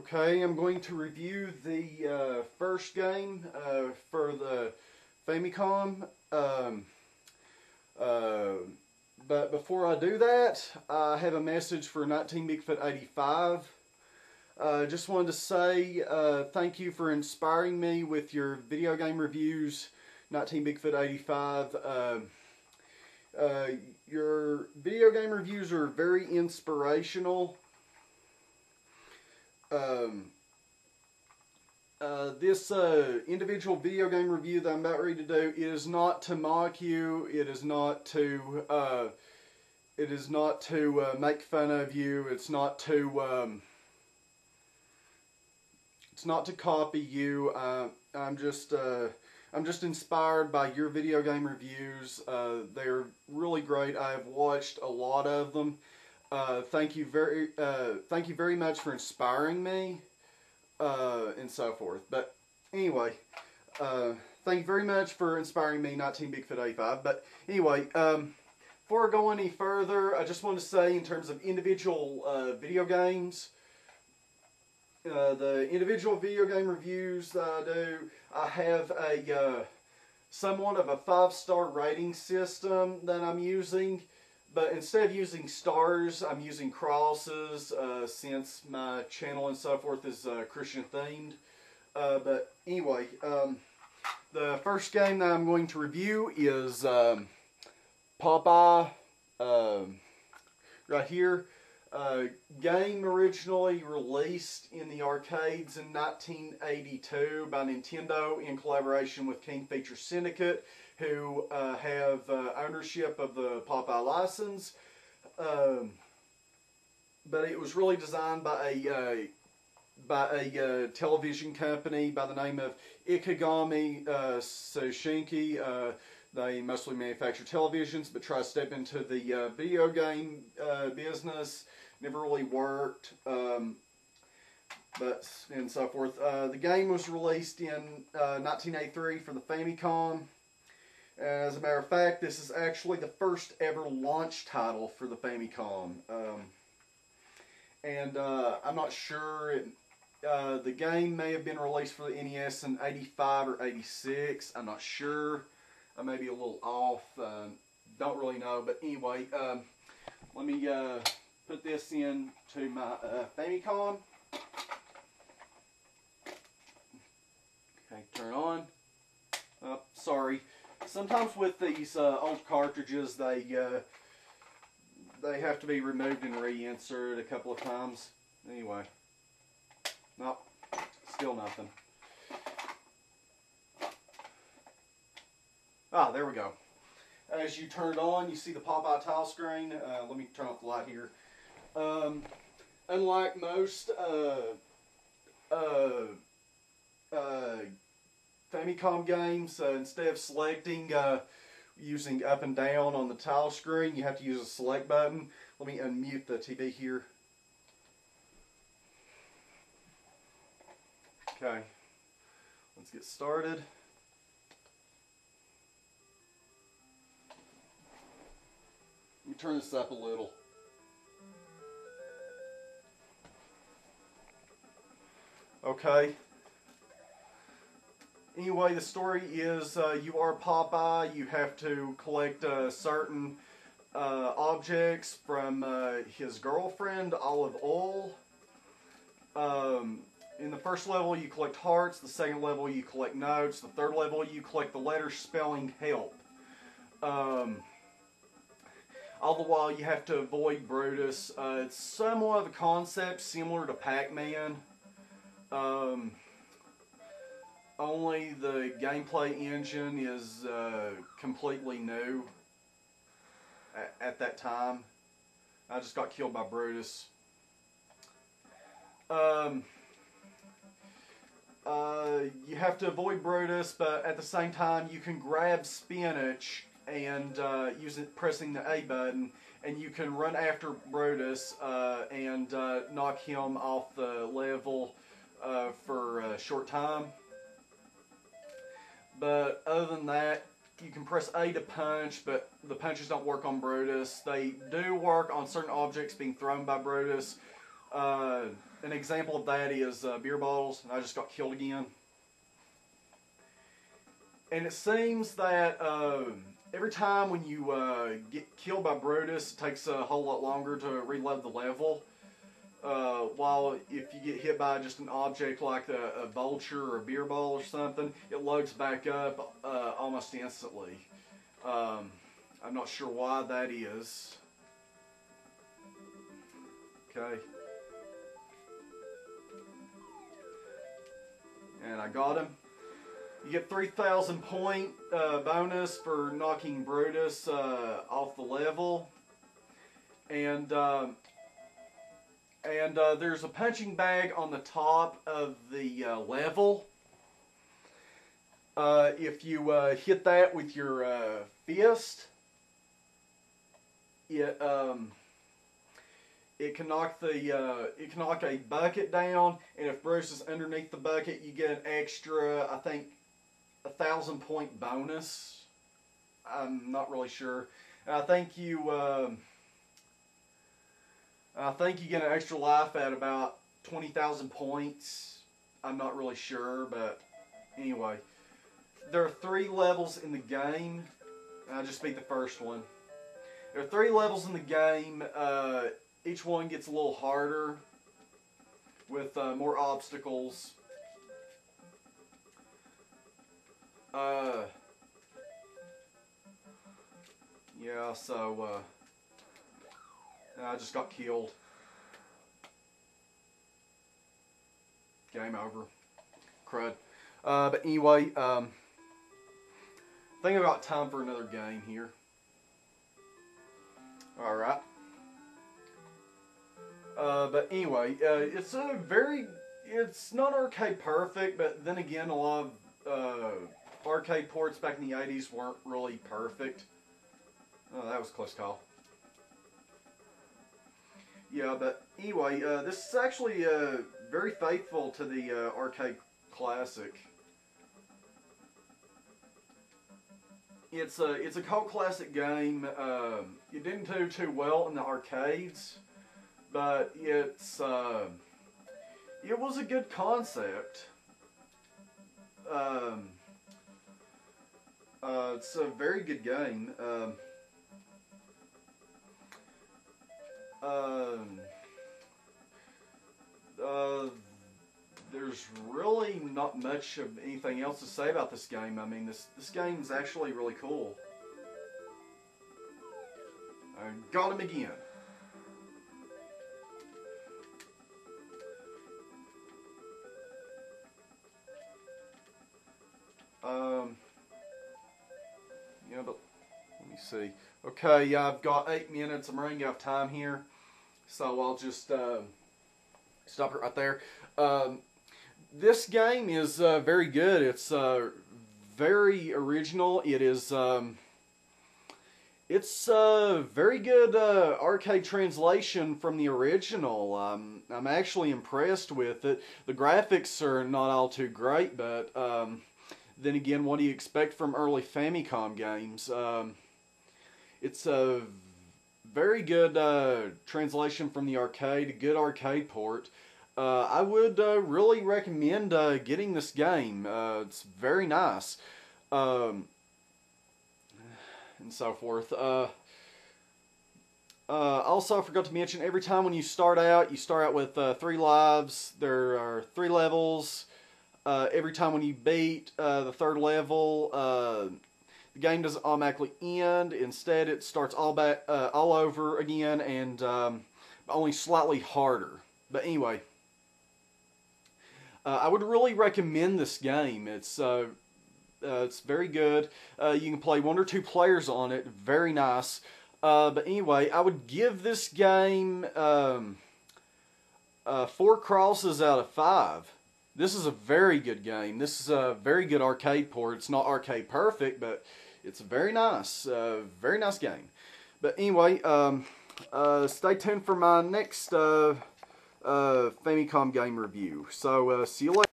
Okay, I'm going to review the first game for the Famicom. Uh, but before I do that, I have a message for 19Bigfoot85. Just wanted to say thank you for inspiring me with your video game reviews, 19Bigfoot85. Your video game reviews are very inspirational. This individual video game review that I'm about ready to do is not to mock you. It is not to make fun of you. It's not to copy you. I'm just inspired by your video game reviews. They're really great. I have watched a lot of them. Thank you very much for inspiring me, and so forth. But anyway, thank you very much for inspiring me, 19Bigfoot85. But anyway, before I go any further, I just want to say in terms of individual video games, the individual video game reviews that I do, I have a somewhat of a 5-star rating system that I'm using. But instead of using stars, I'm using crosses since my channel and so forth is Christian themed. But anyway, the first game that I'm going to review is Popeye, right here. Game originally released in the arcades in 1982 by Nintendo in collaboration with Kingfisher Syndicate, who have ownership of the Popeye license. But it was really designed by a television company by the name of Ikegami Seishinki. They mostly manufacture televisions, but try to step into the video game business. Never really worked, and so forth. The game was released in 1983 for the Famicom. As a matter of fact, this is actually the first ever launch title for the Famicom. I'm not sure, the game may have been released for the NES in 85 or 86. I'm not sure. I may be a little off. Don't really know. But anyway, let me put this into my Famicom. Okay, turn on. Sorry. Sometimes with these old cartridges, they have to be removed and re-inserted a couple of times. Anyway, nope, still nothing. Ah, there we go. As you turn it on, you see the Popeye tile screen. Let me turn off the light here. Unlike most Famicom games, instead of selecting using up and down on the tile screen, you have to use a select button. Let me unmute the TV here. Okay, let's get started. Let me turn this up a little. Okay. Anyway, the story is you are Popeye. You have to collect certain objects from his girlfriend, Olive Oil. In the first level, you collect hearts. The second level, you collect notes. The third level, you collect the letters spelling help. All the while, you have to avoid Brutus. It's somewhat of a concept similar to Pac-Man. Only the gameplay engine is completely new at that time. I just got killed by Brutus. You have to avoid Brutus, but at the same time you can grab spinach and pressing the A button, and you can run after Brutus and knock him off the level for a short time. But other than that, you can press A to punch, but the punches don't work on Brutus. They do work on certain objects being thrown by Brutus, An example of that is beer bottles, and I just got killed again. And it seems that every time when you get killed by Brutus, it takes a whole lot longer to reload the level. While if you get hit by just an object like a vulture or a beer ball or something, it loads back up almost instantly. I'm not sure why that is. Okay. And I got him. You get 3,000 point bonus for knocking Brutus off the level. And there's a punching bag on the top of the level. If you hit that with your fist, it can knock a bucket down, and if Bruce is underneath the bucket, you get an extra, I think, 1,000 point bonus. I'm not really sure. I think you get an extra life at about 20,000 points. I'm not really sure, but anyway, there are 3 levels in the game. I just beat the first one. There are 3 levels in the game. Each one gets a little harder with more obstacles. Yeah, so I just got killed. Game over. Crud. But anyway, I think I've got time for another game here. Alright. But anyway, it's not arcade perfect, but then again, a lot of arcade ports back in the 80s weren't really perfect. Oh, that was a close call. Yeah, but anyway, this is actually very faithful to the arcade classic. It's a cult classic game. It didn't do too well in the arcades, but it was a good concept. It's a very good game. There's really not much of anything else to say about this game. I mean, this game is actually really cool. I got him again. Yeah, but let me see. Okay, yeah, I've got 8 minutes. I'm running out of time here, so I'll just stop it right there. This game is very good. It's very original. It's a very good arcade translation from the original. I'm actually impressed with it. The graphics are not all too great, but then again, what do you expect from early Famicom games? It's a very good translation from the arcade, a good arcade port. I would really recommend getting this game. It's very nice. And so forth. Also, I forgot to mention, every time when you start out with 3 lives. There are 3 levels. Every time when you beat the 3rd level, the game doesn't automatically end. Instead, it starts all over again, and only slightly harder. But anyway, I would really recommend this game. It's very good. You can play 1 or 2 players on it. Very nice. But anyway, I would give this game 4 crosses out of 5. This is a very good game. This is a very good arcade port. It's not arcade perfect, but it's very nice game. But anyway, stay tuned for my next Famicom game review. So, see you later.